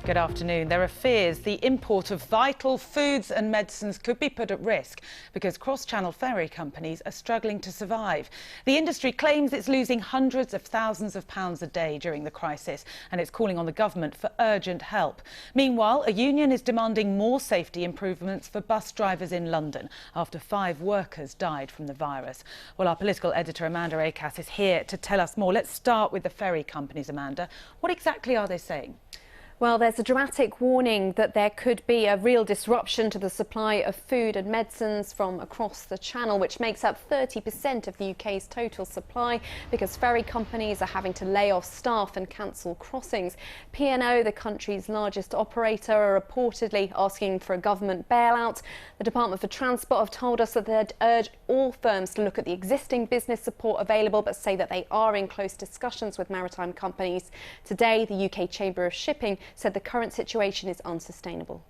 Good afternoon. There are fears the import of vital foods and medicines could be put at risk because cross-channel ferry companies are struggling to survive. The industry claims it's losing hundreds of thousands of pounds a day during the crisis, and it's calling on the government for urgent help. Meanwhile, a union is demanding more safety improvements for bus drivers in London after 5 workers died from the virus. Well, our political editor Amanda Akass is here to tell us more. Let's start with the ferry companies, Amanda. What exactly are they saying? Well, there's a dramatic warning that there could be a real disruption to the supply of food and medicines from across the Channel, which makes up 30% of the UK's total supply, because ferry companies are having to lay off staff and cancel crossings. P&O, the country's largest operator, are reportedly asking for a government bailout. The Department for Transport have told us that they'd urge all firms to look at the existing business support available, but say that they are in close discussions with maritime companies. Today, the UK Chamber of Shipping said the current situation is unsustainable.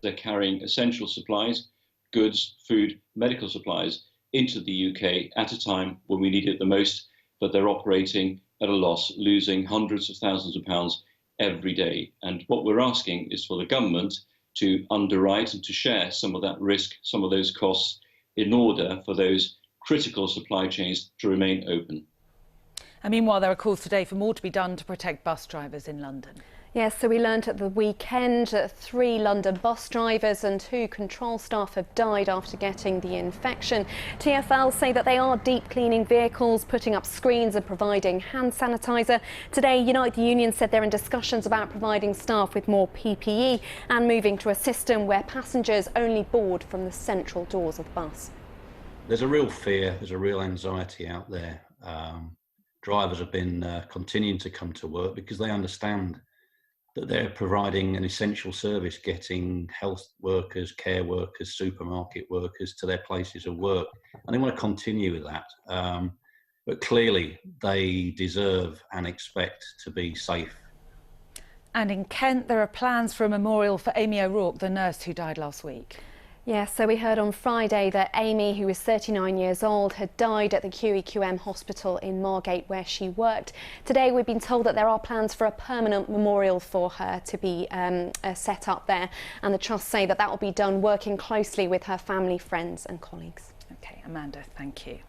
They're carrying essential supplies, goods, food, medical supplies into the UK at a time when we need it the most, but they're operating at a loss, losing hundreds of thousands of pounds every day. And what we're asking is for the government to underwrite and to share some of that risk, some of those costs, in order for those critical supply chains to remain open. And meanwhile, there are calls today for more to be done to protect bus drivers in London. Yes, so we learnt at the weekend that 3 London bus drivers and 2 control staff have died after getting the infection. TfL say that they are deep cleaning vehicles, putting up screens and providing hand sanitizer. Today, Unite the Union said they're in discussions about providing staff with more PPE and moving to a system where passengers only board from the central doors of the bus. There's a real fear, there's a real anxiety out there. Drivers have been continuing to come to work because they understand that they're providing an essential service, getting health workers, care workers, supermarket workers to their places of work, and they want to continue with that. But clearly they deserve and expect to be safe. And in Kent, there are plans for a memorial for Amy O'Rourke, the nurse who died last week. Yes, so we heard on Friday that Amy, who was 39 years old, had died at the QEQM hospital in Margate where she worked. Today we've been told that there are plans for a permanent memorial for her to be set up there, and the Trust say that that will be done working closely with her family, friends and colleagues. OK, Amanda, thank you.